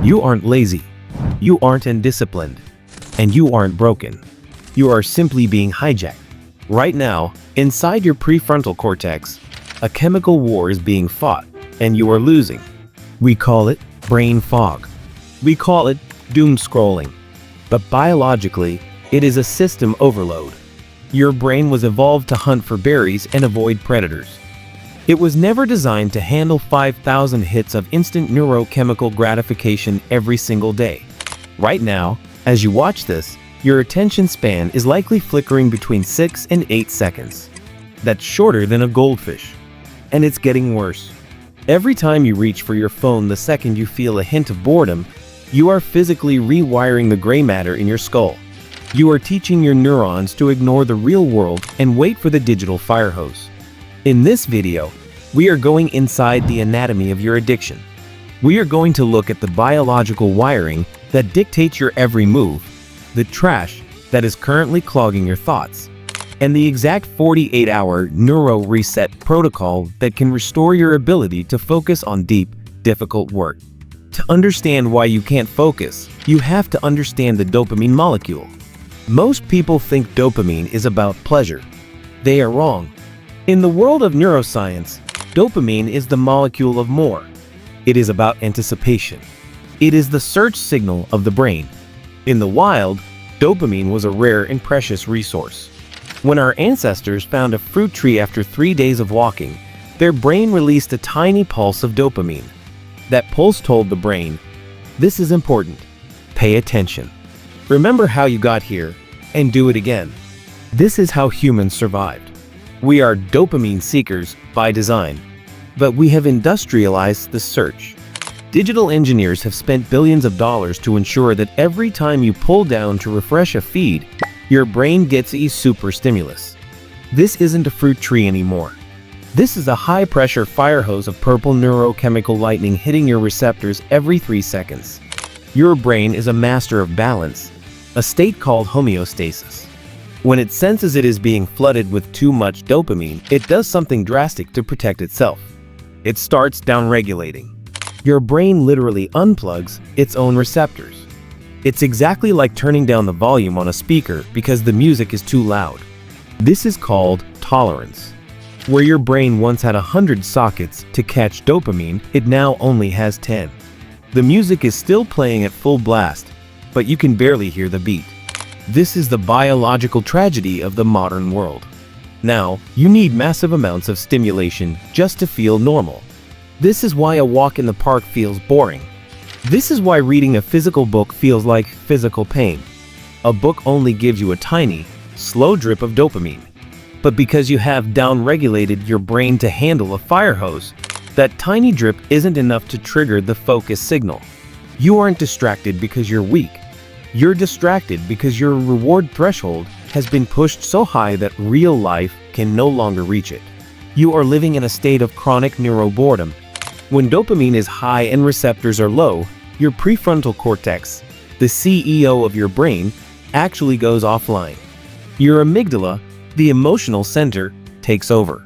You aren't lazy. You aren't undisciplined. And you aren't broken. You are simply being hijacked. Right now, inside your prefrontal cortex, a chemical war is being fought, and you are losing. We call it brain fog. We call it doom scrolling. But biologically, it is a system overload. Your brain was evolved to hunt for berries and avoid predators. It was never designed to handle 5,000 hits of instant neurochemical gratification every single day. Right now, as you watch this, your attention span is likely flickering between 6 and 8 seconds. That's shorter than a goldfish. And it's getting worse. Every time you reach for your phone the second you feel a hint of boredom, you are physically rewiring the gray matter in your skull. You are teaching your neurons to ignore the real world and wait for the digital fire hose. In this video, we are going inside the anatomy of your addiction. We are going to look at the biological wiring that dictates your every move, the trash that is currently clogging your thoughts, and the exact 48-hour neuro reset protocol that can restore your ability to focus on deep, difficult work. To understand why you can't focus, you have to understand the dopamine molecule. Most people think dopamine is about pleasure. They are wrong. In the world of neuroscience, dopamine is the molecule of more. It is about anticipation. It is the search signal of the brain. In the wild, dopamine was a rare and precious resource. When our ancestors found a fruit tree after 3 days of walking, their brain released a tiny pulse of dopamine. That pulse told the brain, "This is important. Pay attention. Remember how you got here, and do it again." This is how humans survived. We are dopamine seekers by design, but we have industrialized the search. Digital engineers have spent billions of dollars to ensure that every time you pull down to refresh a feed, your brain gets a super stimulus. This isn't a fruit tree anymore. This is a high-pressure fire hose of purple neurochemical lightning hitting your receptors every 3 seconds. Your brain is a master of balance, a state called homeostasis. When it senses it is being flooded with too much dopamine, it does something drastic to protect itself. It starts downregulating. Your brain literally unplugs its own receptors. It's exactly like turning down the volume on a speaker because the music is too loud. This is called tolerance. Where your brain once had 100 sockets to catch dopamine, it now only has 10. The music is still playing at full blast, but you can barely hear the beat. This is the biological tragedy of the modern world. Now, you need massive amounts of stimulation just to feel normal. This is why a walk in the park feels boring. This is why reading a physical book feels like physical pain. A book only gives you a tiny, slow drip of dopamine. But because you have downregulated your brain to handle a fire hose, that tiny drip isn't enough to trigger the focus signal. You aren't distracted because you're weak. You're distracted because your reward threshold has been pushed so high that real life can no longer reach it. You are living in a state of chronic neuroboredom. When dopamine is high and receptors are low, your prefrontal cortex, the CEO of your brain, actually goes offline. Your amygdala, the emotional center, takes over.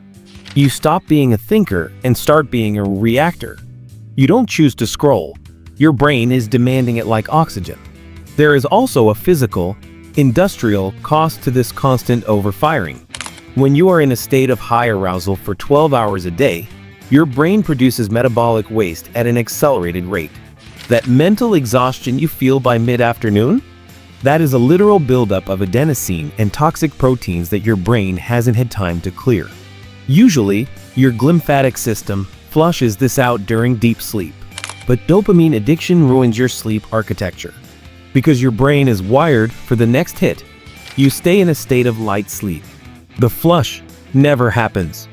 You stop being a thinker and start being a reactor. You don't choose to scroll. Your brain is demanding it like oxygen. There is also a physical, industrial cost to this constant overfiring. When you are in a state of high arousal for 12 hours a day, your brain produces metabolic waste at an accelerated rate. That mental exhaustion you feel by mid-afternoon? That is a literal buildup of adenosine and toxic proteins that your brain hasn't had time to clear. Usually, your glymphatic system flushes this out during deep sleep. But dopamine addiction ruins your sleep architecture. Because your brain is wired for the next hit, you stay in a state of light sleep. The flush never happens.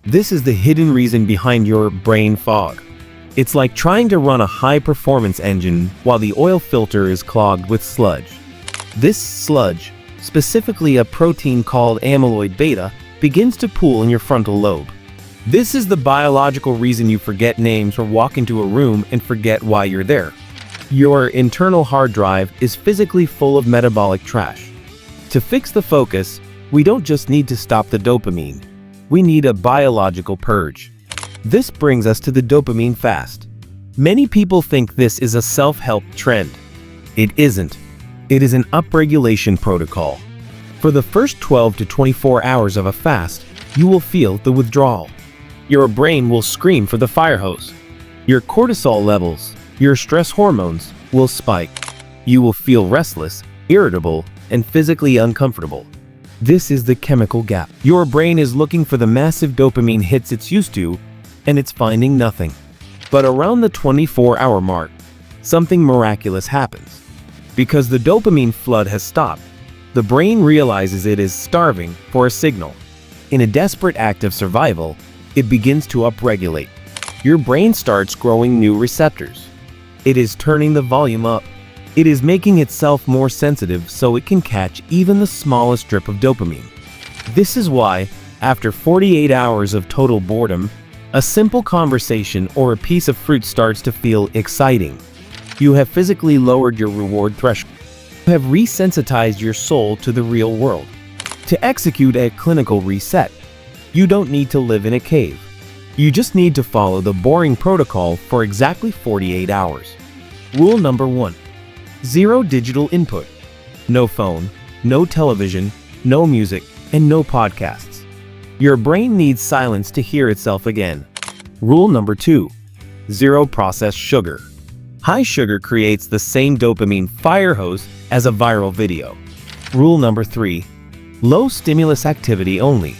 This is the hidden reason behind your brain fog. It's like trying to run a high-performance engine while the oil filter is clogged with sludge. This sludge, specifically a protein called amyloid beta, begins to pool in your frontal lobe. This is the biological reason you forget names or walk into a room and forget why you're there. Your internal hard drive is physically full of metabolic trash. To fix the focus, we don't just need to stop the dopamine. We need a biological purge. This brings us to the dopamine fast. Many people think this is a self-help trend. It isn't. It is an upregulation protocol. For the first 12 to 24 hours of a fast, you will feel the withdrawal. Your brain will scream for the fire hose. Your cortisol levels, your stress hormones, will spike. You will feel restless, irritable, and physically uncomfortable. This is the chemical gap. Your brain is looking for the massive dopamine hits it's used to, and it's finding nothing. But around the 24-hour mark, something miraculous happens. Because the dopamine flood has stopped, the brain realizes it is starving for a signal. In a desperate act of survival, it begins to upregulate. Your brain starts growing new receptors. It is turning the volume up. It is making itself more sensitive so it can catch even the smallest drip of dopamine. This is why, after 48 hours of total boredom, a simple conversation or a piece of fruit starts to feel exciting. You have physically lowered your reward threshold. You have resensitized your soul to the real world. To execute a clinical reset, you don't need to live in a cave. You just need to follow the boring protocol for exactly 48 hours. Rule number 1. Zero digital input. No phone, no television, no music, and no podcasts. Your brain needs silence to hear itself again. Rule number 2. Zero processed sugar. High sugar creates the same dopamine fire hose as a viral video. Rule number 3. Low stimulus activity only.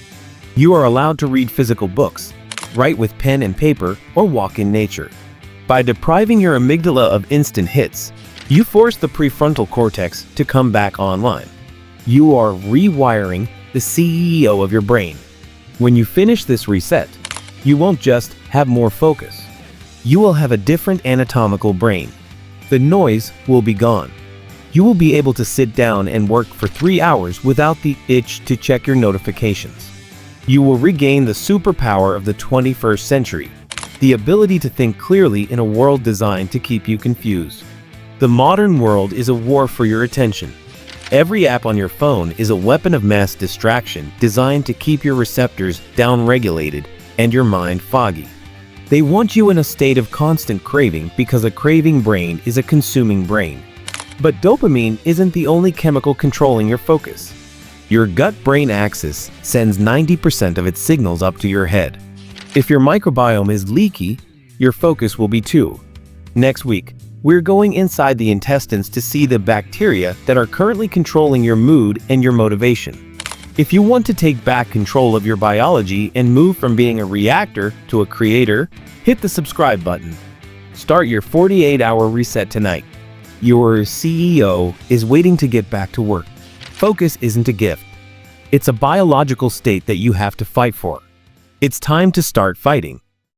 You are allowed to read physical books, write with pen and paper, or walk in nature. By depriving your amygdala of instant hits, you force the prefrontal cortex to come back online. You are rewiring the CEO of your brain. When you finish this reset, you won't just have more focus. You will have a different anatomical brain. The noise will be gone. You will be able to sit down and work for 3 hours without the itch to check your notifications. You will regain the superpower of the 21st century, the ability to think clearly in a world designed to keep you confused. The modern world is a war for your attention. Every app on your phone is a weapon of mass distraction designed to keep your receptors downregulated and your mind foggy. They want you in a state of constant craving because a craving brain is a consuming brain. But dopamine isn't the only chemical controlling your focus. Your gut-brain axis sends 90% of its signals up to your head. If your microbiome is leaky, your focus will be too. Next week, we're going inside the intestines to see the bacteria that are currently controlling your mood and your motivation. If you want to take back control of your biology and move from being a reactor to a creator, hit the subscribe button. Start your 48-hour reset tonight. Your CEO is waiting to get back to work. Focus isn't a gift. It's a biological state that you have to fight for. It's time to start fighting.